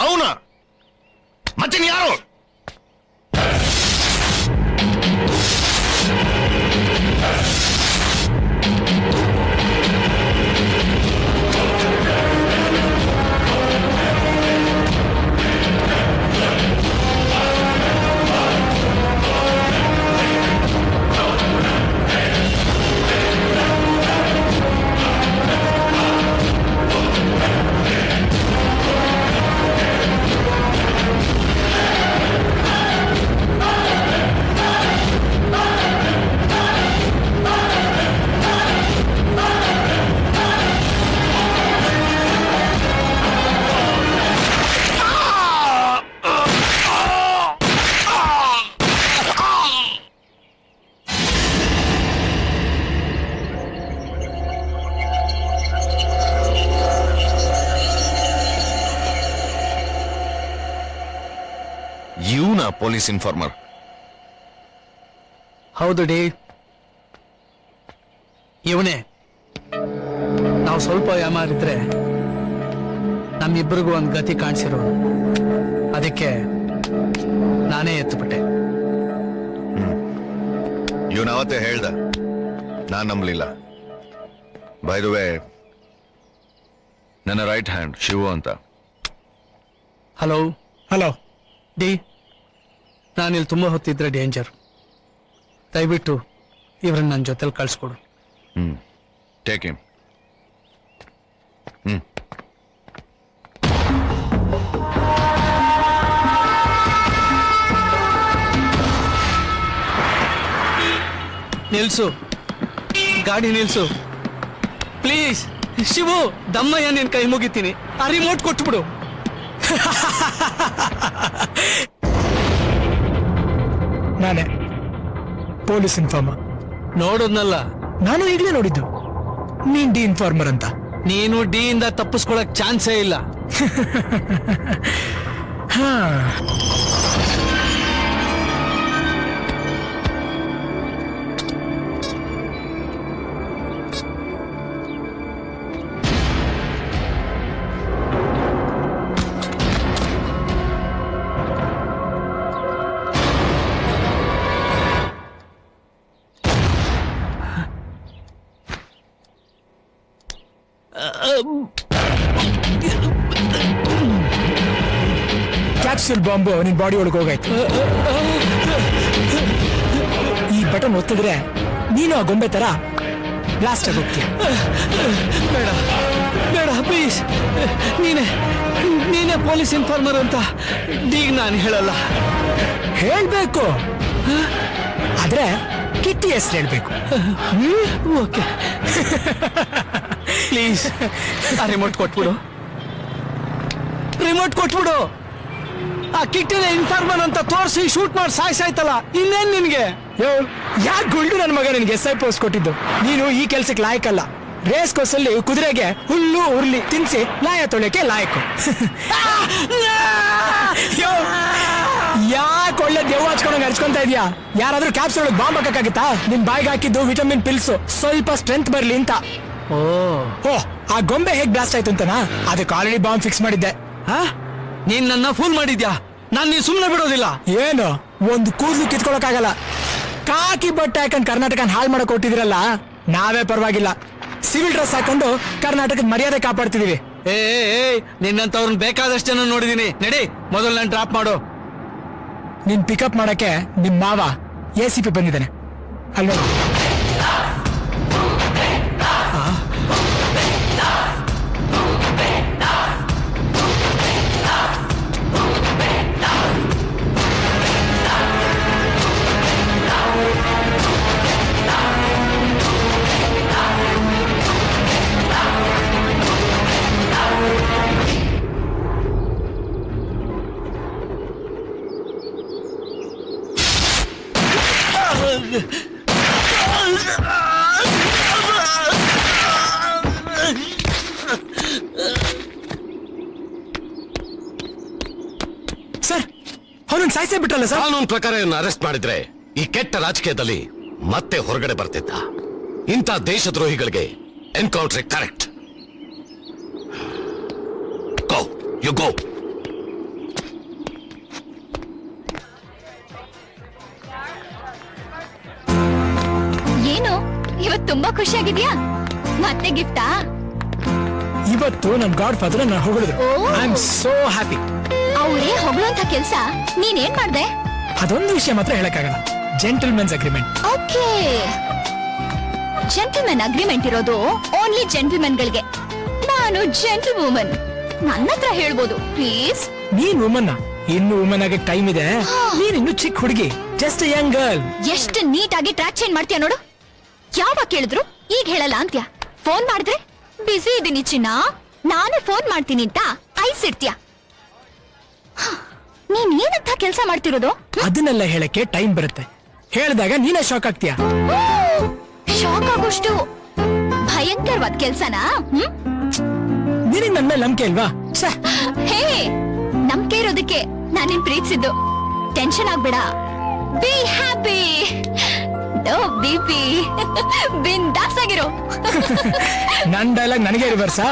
ಅವನ ಮತ್ತೆ ಯಾರು? ಇವನ ಪೊಲೀಸ್ ಇನ್ಫಾರ್ಮರ್? ಹೌದು ಡಿ, ಇವನೇ. ನಾವು ಸ್ವಲ್ಪ ಯಾಮಾರಿದ್ರೆ ನಮ್ಮಿಬ್ಬರಿಗೂ ಒಂದು ಗತಿ ಕಾಣಿಸಿರೋ, ಅದಕ್ಕೆ ನಾನೇ ಎತ್ತುಬಿಟ್ಟೆ. ಇವನವತ್ತೇ ಹೇಳ್ದ, ನಾನ್ ನಂಬಲಿಲ್ಲ. ಬೈ ದ ವೇ, ನನ್ನ ರೈಟ್ ಹ್ಯಾಂಡ್ ಶಿವು ಅಂತ. ಹಲೋ ಹಲೋ ಡಿ, ನಾನಿಲ್ಲಿ ತುಂಬ ಹೊತ್ತಿದ್ರೆ ಡೇಂಜರ್. ದಯವಿಟ್ಟು ಇವ್ರನ್ನ ನನ್ನ ಜೊತೆಲಿ ಕಳಿಸ್ಕೊಡು. Take him. ನಿಲ್ಸು, ಗಾಡಿ ನಿಲ್ಸು ಪ್ಲೀಸ್. ಶಿವು, ದಮ್ಮಯ್ಯ ನಿನ್ ಕೈ ಮುಗಿತೀನಿ, ಆ ರಿಮೋಟ್ ಕೊಟ್ಬಿಡು. ನಾನೇ ಪೊಲೀಸ್ ಇನ್ಫಾರ್ಮರ್. ನೋಡೋದ್ನಲ್ಲ, ನಾನು ಈಗಲೇ ನೋಡಿದ್ದು ನೀನ್ ಡಿ ಇನ್ಫಾರ್ಮರ್ ಅಂತ. ನೀನು ಡಿ ಇಂದ ತಪ್ಪಿಸ್ಕೊಳಕ್ ಚಾನ್ಸೇ ಇಲ್ಲ. ಹಾ, ಕ್ಯಾಪ್ಸೂಲ್ ಬಾಂಬು ನಿನ್ ಬಾಡಿ ಒಳಗೆ ಹೋಗಾಯ್ತು. ಈ ಬಟನ್ ಒತ್ತಿದ್ರೆ ನೀನು ಆ ಗೊಂಬೆ ತರ ಬ್ಲಾಸ್ಟ್ ಆಗೋಗ್ತೀಯ. ಬೇಡ ಬೇಡ ಪ್ಲೀಸ್, ನೀನೇ ಪೊಲೀಸ್ ಇನ್ಫಾರ್ಮರ್ ಅಂತ ಡೀಗ್ ನಾನು ಹೇಳಲ್ಲ. ಹೇಳ್ಬೇಕು, ಆದ್ರೆ ಕಿಟ್ಟಿ ಹೆಸರು ಹೇಳ್ಬೇಕು. ಓಕೆ ಪ್ಲೀಸ್, ಆ ರಿಮೋಟ್ ಕೊಟ್ಬಿಡು. ರಿಮೋಟ್ ಕೊಟ್ಬಿಡು. ಆ ಕಿಟ್ಟಿನ ಇನ್ಫಾರ್ಮರ್ ಅಂತ ತೋರಿಸಿ ಶೂಟ್ ಮಾಡಿ ಸಾಯ್ಸಾಯ್ತಲ್ಲ, ಇನ್ನೇನ್ ನಿನ್ಗೆ? ಯಾಕೆ ಗುಳ್ಳು ನನ್ನ ಮಗ ನಿನ್ಗೆ SI ಪೋಸ್ಟ್ ಕೊಟ್ಟಿದ್ದು? ನೀನು ಈ ಕೆಲ್ಸಕ್ಕೆ ಲಾಯಕಲ್ಲ. ರೇಸ್ ಕೋರ್ಸಲ್ಲಿ ಕುದುರೆಗೆ ಹುಲ್ಲು ಉರ್ಲಿ ತಿನ್ಸಿ ಲಾಯ ತೊಳೆಯಕ್ಕೆ ಲಾಯಕು. ಯಾಕೆ ಒಳ್ಳೆ ದೇವ್ ಹಚ್ಕೊಂಡಂಗೆ ಹಚ್ಕೊಂತ ಇದೀಯಾ? ಯಾರಾದ್ರೂ ಕ್ಯಾಪ್ಸೂಲ್ ಒಳಗೆ ಬಾಂಬ್ ಹಾಕಕ್ಕಾಗತ್ತಾ? ನಿನ್ ಬಾಯಿಗೆ ಹಾಕಿದ್ದು ವಿಟಮಿನ್ ಪಿಲ್ಸ್, ಸ್ವಲ್ಪ ಸ್ಟ್ರೆಂತ್ ಬರ್ಲಿ ಅಂತ. ಓ, ಆ ಗೊಂಬೆ ಹೇಗ್ ಬ್ಲಾಸ್ಟ್ ಆಯ್ತು ಅಂತನಾ? ಅದಕ್ಕೆ ಆಲ್ರೆಡಿ ಬಾಂಬ್ ಫಿಕ್ಸ್ ಮಾಡಿದ್ದೆ. ನೀನ್ ನನ್ನ ಫೂಲ್ ಮಾಡಿದ್ಯಾ? ನೀನ್ ಸುಮ್ನೆ ಬಿಡೋದಿಲ್ಲ. ಏನು, ಒಂದು ಕೂದಲು ಕಿತ್ಕೊಳಕ್ಕಾಗಲ್ಲ. ಕಾಕಿ ಬಟ್ಟೆ ಹಾಕೊಂಡ್ ಕರ್ನಾಟಕನ ಹಾಳು ಮಾಡಕ್ ಕೊಟ್ಟಿದಿರಲ್ಲ, ನಾವೇ ಪರವಾಗಿಲ್ಲ. ಸಿವಿಲ್ ಡ್ರೆಸ್ ಹಾಕೊಂಡು ಕರ್ನಾಟಕದ ಮರ್ಯಾದೆ ಕಾಪಾಡ್ತಿದೀವಿ. ನಿನ್ನಂತವ್ರನ್ನ ಬೇಕಾದಷ್ಟು ಜನ ನೋಡಿದೀನಿ. ನಡಿ, ಮೊದಲು ನಾನು ಡ್ರಾಪ್ ಮಾಡು. ನಿನ್ ಪಿಕಪ್ ಮಾಡಕ್ಕೆ ನಿಮ್ ಮಾವ ACP ಬಂದಿದ್ದಾನೆ ಅಲ್ವಾ? ಸರ್, ಅವನನ್ನು ಸಾಯಿಸೇ ಬಿಟ್ರಲ್ಲ ಸರ್? ಕಾನೂನು ಪ್ರಕಾರ ಅರೆಸ್ಟ್ ಮಾಡಿದ್ರೆ ಈ ಕೆಟ್ಟ ರಾಜಕೀಯದಲ್ಲಿ ಮತ್ತೆ ಹೊರಗಡೆ ಬರ್ತಿದ್ದ. ಇಂಥ ದೇಶದ್ರೋಹಿಗಳಿಗೆ encounter correct. Go, you go. ತುಂಬಾ ಖುಷಿಯಾಗಿದ್ಯಾ? ಮತ್ತೆ ಗಿಫ್ಟಾ? ಇವತ್ತು ನನ್ ಗಾಡ್ ಫಾದರ್ ನನ್ನ ಹೊಗಳಿದ್ರು. Oh. I am so happy. ಅವ್ರೇ ಹೊಗಳುವಂತ ಕೆಲ್ಸ ನೀನೇನ್ ಮಾಡ್ದೆ? ಅದೊಂದು ವಿಷಯ ಮಾತ್ರ ಹೇಳಕ್ಕಾಗಲ್ಲ. Gentlemen's agreement. Okay, gentlemen agreement ಇರೋದು ಓನ್ಲಿ ಜೆಂಟಲ್ಮೆನ್ ಗಳಿಗೆ. ನಾನು ಜೆಂಟಲ್ ವುಮನ್, ನನ್ನ ಹತ್ರ ಹೇಳ್ಬೋದು ಪ್ಲೀಸ್. ನೀನ್ ವುಮನ್, ಇನ್ನು ವುಮನ್ ಆಗಿ ಟೈಮ್ ಇದೆ. ನೀನ್ ಇನ್ನು ಚಿಕ್ಕ ಹುಡುಗಿ, ಜಸ್ಟ್ ಯಂಗ್ ಗರ್ಲ್. ಎಷ್ಟು ನೀಟಾಗಿ ಟ್ರ್ಯಾಕ್ ಚೇಂಜ್ ಮಾಡ್ತೀಯ ನೋಡು. ಯಾವಾಗ ಕೇಳಿದ್ರು ಈಗ ಹೇಳಲ್ಲ ಅಂತ್ಯ. ಫೋನ್ ಮಾಡಿದ್ರೆ ಬಿಸಿ ಇದೀನಿ ಚಿನ್ನ, ನಾನೇ ಫೋನ್ ಮಾಡ್ತೀನಿ ಅಂತ ಐಸ್ ಇಡ್ತೀಯ. ನೀನ್ ಏನಂತ ಕೆಲ್ಸ ಮಾಡ್ತಿರೋದು? ಅದನ್ನೆಲ್ಲ ಹೇಳಕ್ಕೆ ಟೈಮ್ ಬರುತ್ತೆ. ಹೇಳಿದಾಗ ನೀನೇ ಶಾಕ್ ಆಗ್ತೀಯ. ಶಾಕ್ ಆಗೋಷ್ಟು ಭಯಂಕರವಾದ ಕೆಲ್ಸನಾ? ನಿನಗ್ ನನ್ ಮೇಲೆ ನಂಬಿಕೆ ಇಲ್ವಾ? ಛೆ, ಹೇ, ನಂಬಿಕೆ ಇರೋದಕ್ಕೆ ನಾನಿನ್ ಪ್ರೀತಿಸಿದ್ದು. ಟೆನ್ಷನ್ ಆಗ್ಬೇಡ, ಬಿ ಹ್ಯಾಪಿ, ನೋ ಬಿಪಿ, ಬಿಂದಾಸ್ ಆಗಿರೋ. ನನ್ ಡೈಲಾಗ್ ನನಗೆ ರಿವರ್ಸಾ?